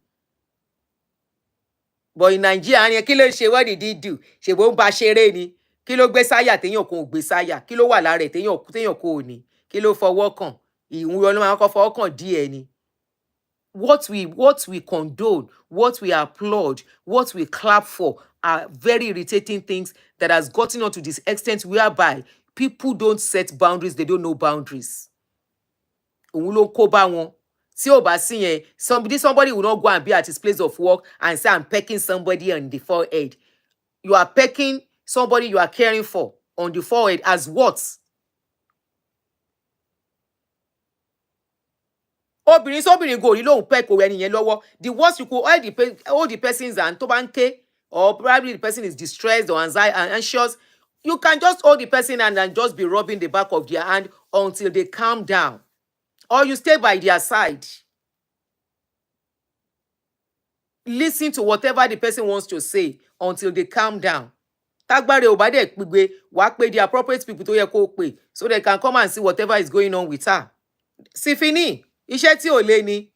But in Nigeria, kí ló ṣe, what did he do? Ṣé bó ń bá ṣeré ni? Kí ló gbé sáyà téèyàn kan ò gbé sáyà? Kí ló wà lára ẹ̀ téèyàn kan ò ní? Kí ló fọwọ́ kàn? Ìhun ló máa kọ́ fọwọ́ kàn díẹ̀ ni. What we condone, what we applaud, what we clap for are very irritating things that has gotten on to this extent whereby People don't set boundaries, they don't know boundaries. Òun ló kó bá wọn. Tí ò bá sí yẹn, somebody will not go and be at his place of work and say, I'm pecking somebody on the forehead. You are pecking somebody you are caring for on the forehead as what? Obìnrin sóbìnrin go lóhùn peck òwe ẹni yẹn lọ́wọ́. The worst you could hold the person's hand tó bá ń ké, or probably the person is distressed or anxious. You can just hold the person hand and just be rubbing the back of their hand until they calm down. Or you stay by their side. Listen to whatever the person wants to say until they calm down. Tágbára ò bá dẹ̀ pigbe, wàá pe the appropriate people tó yẹ kó pè, so they can come and see whatever is going on with her. Sí fini, iṣẹ́ tí ò lé ni.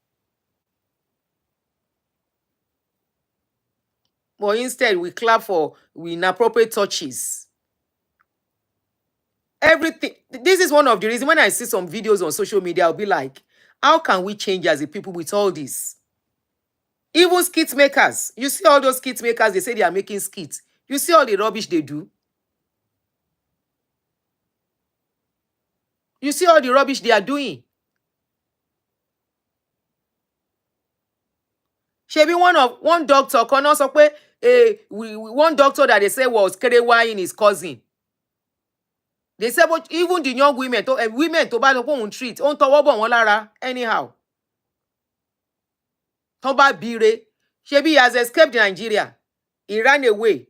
But instead, we clap for inappropriate touches. Everything. This is one of the reasons when I see some videos on social media, I'll be like, how can we change as a people with all this? Even skit makers. You see all those skit makers, they say they are making skits. You see all the rubbish they do. You see all the rubbish they are doing. Shebi one doctor kan náà sọ pé one doctor that they say was kerewa in his cousin. They say, but even the young women to bá lọ pé òun treat, ó ń tọwọ́ bọ̀ wọ́n lára anyhow. Tó bá bire. Shebi he has escaped Nigeria. He ran away.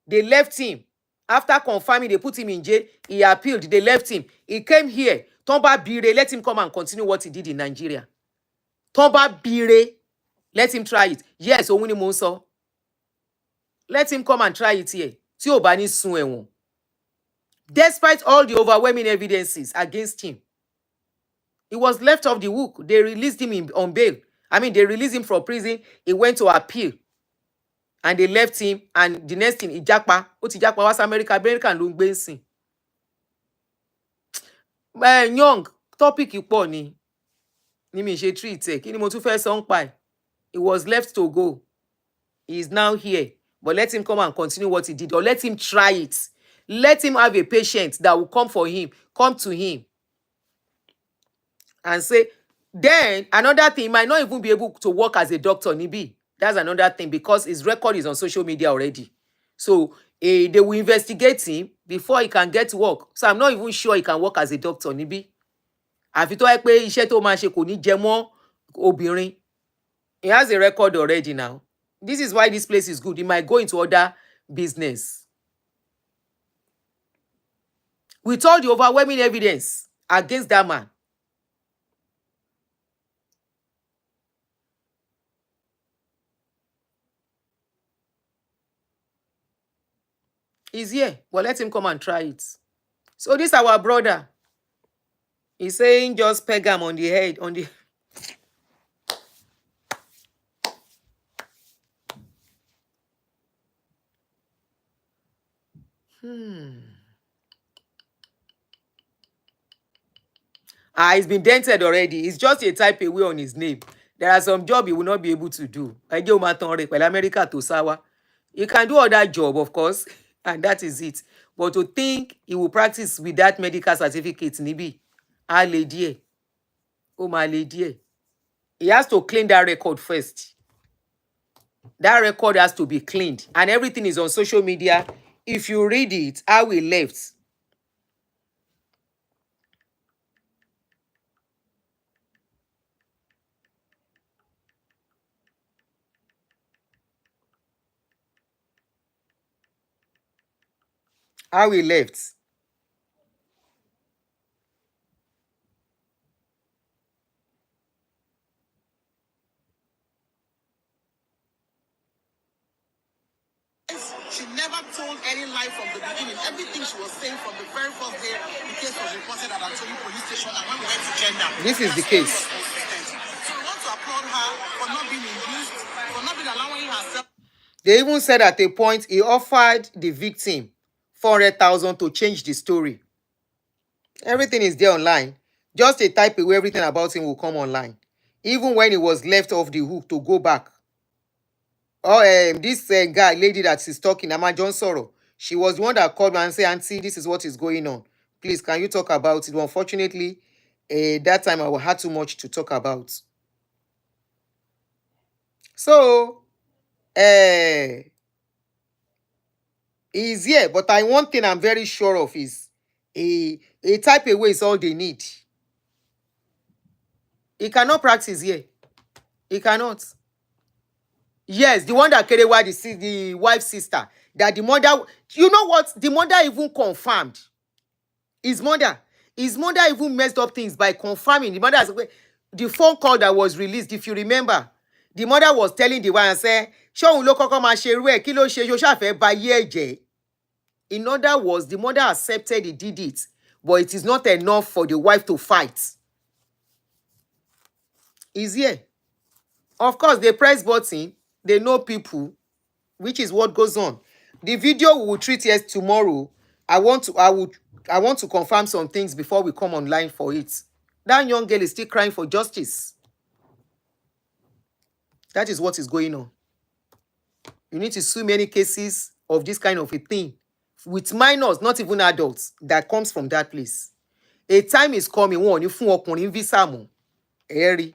They left him. After confirming, they put him in jail. He appealed. They left him. He came here. Tó bá bire, let him come and continue what he did in Nigeria. Tó bá bire, let him try it. Yes, òun ni mo ń sọ. Let him come and try it here. Tí ò bá ní sun ẹ̀wọ̀n. Despite all the overwhelming evidences against him, he was left off the hook. They released him on bail. I mean, they released him from prison. He went to appeal. And they left him. And the next thing, he jápa. Ó ti jápa wá sí America. American ló ń gbé nsìn. Young, topic pọ̀ ni. Ni mi ṣe treat ẹ̀. Kí ni mo tún fẹ́ sọ ń pa ẹ̀? He was left to go. He is now here. But let him come and continue what he did. Or let him try it. Let him have a patient that will come to him and say, then another thing, he might not even be able to work as a doctor, Nibi. That's another thing, because his record is on social media already. So they will investigate him before he can get to work. So I'm not even sure he can work as a doctor, Nibi. Àfi tó wá pé iṣẹ́ tó máa ṣe kò ní jẹ mọ́ obìnrin. He has a record already now. This is why this place is good. He might go into other business. With all the overwhelming evidence against that man. He's here. Well, let him come and try it. So this our brother. He's saying just peg him on the head. He's been dented already. It's just a type away on his name. There are some jobs he will not be able to do. America to Sawa. He can do other job, of course, and that is it. But to think he will practice with that medical certificate, Nibi, lady, oh my lady, he has to clean that record first. That record has to be cleaned, and everything is on social media. If you read it, how he left. How he left. She never told any lie from the beginning. Everything she was saying from the very first day the case was reported at Anthony police station, and when we went to gender. This is the case. So we want to applaud her for not being induced, for not being allowing herself. They even said at a point he offered the victim 400,000 to change the story. Everything is there online. Just a type away, everything about him will come online. Even when he was left off the hook to go back. Oh, this lady that is talking, Ama John Soro, she was the one that called me and said, Auntie, this is what is going on. Please, can you talk about it? Unfortunately, that time I had too much to talk about. So, he's here, but one thing I'm very sure of is a type away is all they need. He cannot practice here. He cannot. Yes, the one that carried away the wife's sister. That the mother, you know what? The mother even confirmed. His mother even messed up things by confirming. The mother, the phone call that was released, if you remember, the mother was telling the wife and say, "Ṣé òun ló kọ́kọ́ máa ṣe irú ẹ̀, kí ló ṣe, ṣó ṣàfẹ́ ba ayé ẹ̀ jẹ́." In other words, the mother accepted he did it, but it is not enough for the wife to fight. He's here. Of course, they press button, they know people, which is what goes on. The video we will treat here tomorrow. I want to confirm some things before we come online for it. That young girl is still crying for justice. That is what is going on. You need to sue many cases of this kind of a thing with minors, not even adults, that comes from that place. A time is coming when you fún ọkùnrin visa mọ́. Ẹ rí.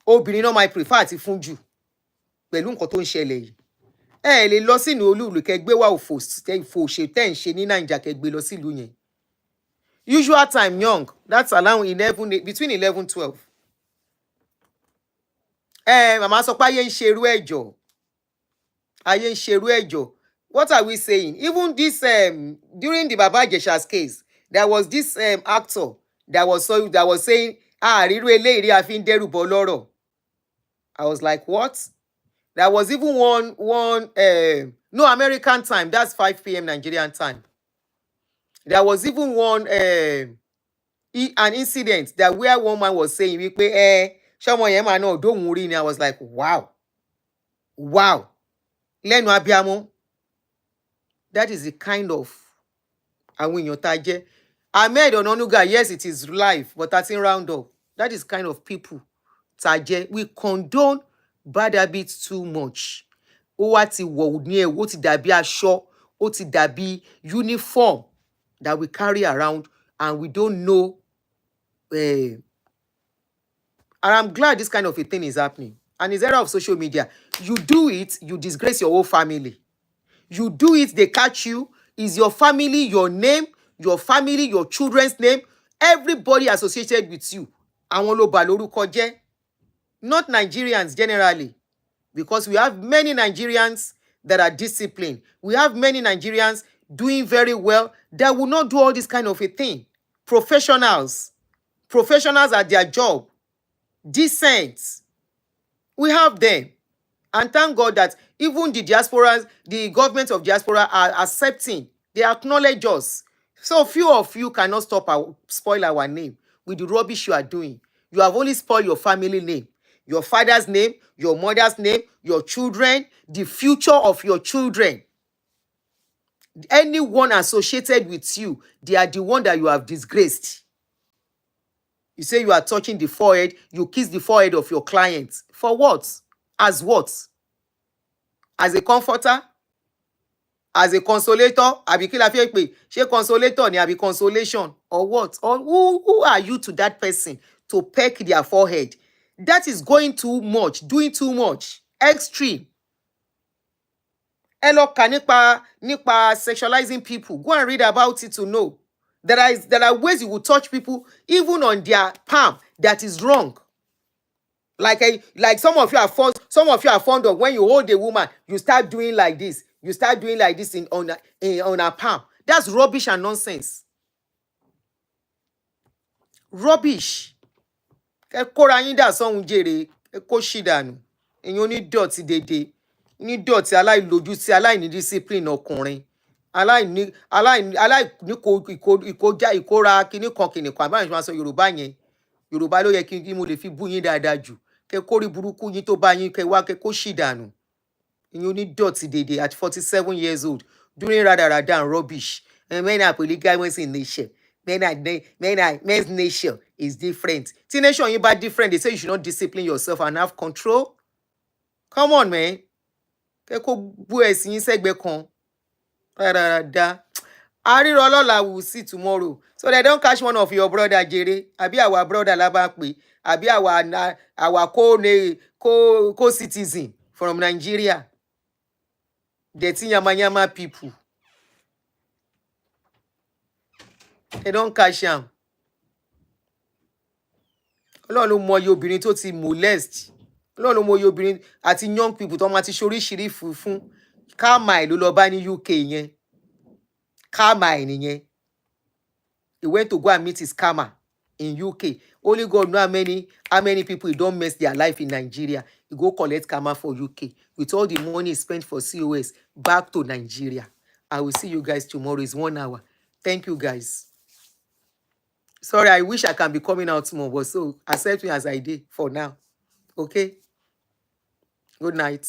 Obìnrin náà máa prefer àti fún jù pẹ̀lú nǹkan tó ń ṣẹlẹ̀ yìí. Ẹ lè lọ sínú olúùlú kẹ́ gbé wá òfò ṣe tẹ́ ń ṣe ní Naija kẹ́ gbé lọ sílùú yẹn. Usual time young, that's around 11, between 11-12. Màmá sọ pé ayé ń ṣerú ẹ̀jọ̀. Ayé ń ṣerú ẹ̀jọ̀. What are we saying? Even this during the Baba Ijesha's case, there was this actor that was saying, ríru eléyìí a fi ń dẹ́rù bọ́ lọ́rọ̀. I was like, what? There was even one no, American time, that's 5 p.m. Nigerian time. There was even one an incident that where one man was saying, wípé ṣọmọ yẹn máa náà dóhùn rí ni. I was like, wow. Lẹ́nu abiyamọ. That is the kind of àwọn èèyàn tá jẹ́. Ahmed Onanuga, yes, it is live, but that's in round up. That is kind of people tá jẹ́. We condone bad habits too much. Ó wá ti wọ̀ ní ẹ̀wù, ó ti dàbí aṣọ, ó ti dàbí uniform that we carry around and we don't know. And I'm glad this kind of a thing is happening. And it's era of social media. You do it, you disgrace your whole family. You do it, they catch you. Is your family, your name, your family, your children's name, everybody associated with you. Àwọn ló bà lórúkọ jẹ́. Not Nigerians generally. Because we have many Nigerians that are disciplined. We have many Nigerians doing very well that will not do all this kind of a thing. Professionals at their job. Decent. We have them. And thank God that even the diasporas, the government of diaspora are accepting. They acknowledge us. So few of you cannot spoil our name with the rubbish you are doing. You have only spoiled your family name, your father's name, your mother's name, your children, the future of your children. Anyone associated with you, they are the one that you have disgraced. You say you are touching the forehead, you kiss the forehead of your client. For what? As what? As a comforter? As a consolator? Àbí kí la fẹ́ pè? Ṣé consolator ni àbí consolation? Or what? Or who are you to that person to peck their forehead? That is going too much, doing too much. Extreme. Ẹ lọ kà nípa sexualizing people. Go and read about it to know. There are ways you will touch people even on their palm that is wrong. Like some of you are fond of when you hold a woman, you start doing like this. You start doing like this on her palm. That's rubbish and nonsense. Rubbish. Ẹ kóra yín dà sọ́hun jèrè, ẹ kó ṣì dànù. Èèyàn onídọ̀tí dédé. Onídọ̀tí aláìlójútì, aláìní discipline ọkùnrin. Aláìní ìkóra kìnnìkan àbáyé máa sọ Yorùbá yẹn. Yorùbá ló yẹ kí mo lè fi bú yín dáadáa jù. Kẹ́ kórí burúkú yín tó bá yín kẹ́ wá kẹ́ kó ṣì dànù. Èèyàn onídọ̀tí dédé at 47 years old doing rada and rubbish. And men are polygamous in nature. Men's nature is different. Tí nation yín bá different, they say you should not discipline yourself and have control. Come on, man. Kẹ́ kó bú ẹ̀sìn yín sẹ́gbẹ̀ẹ́ kan. Rada. Ariro Olola will see tomorrow. So they don't catch one of your brother Jere. Abi our brother Labakwe. Abi our co-citizen from Nigeria. Dirty yama people. They don't catch him. Ọlọ́run ló mọ iye obìnrin tó ti molest. Ọlọ́run ló mọ iye obìnrin àti young people tó máa ti ṣoríṣiríṣi fún. Carmine ló lọ bá ní UK yẹn. Carmine yẹn. He went to go and meet his karma in UK. Only God know how many people don't mess their life in Nigeria. He go collect karma for UK. With all the money spent for COS, back to Nigeria. I will see you guys tomorrow. It's 1 hour. Thank you, guys. Sorry, I wish I can be coming out more, but so accept me as I did for now. Okay? Good night.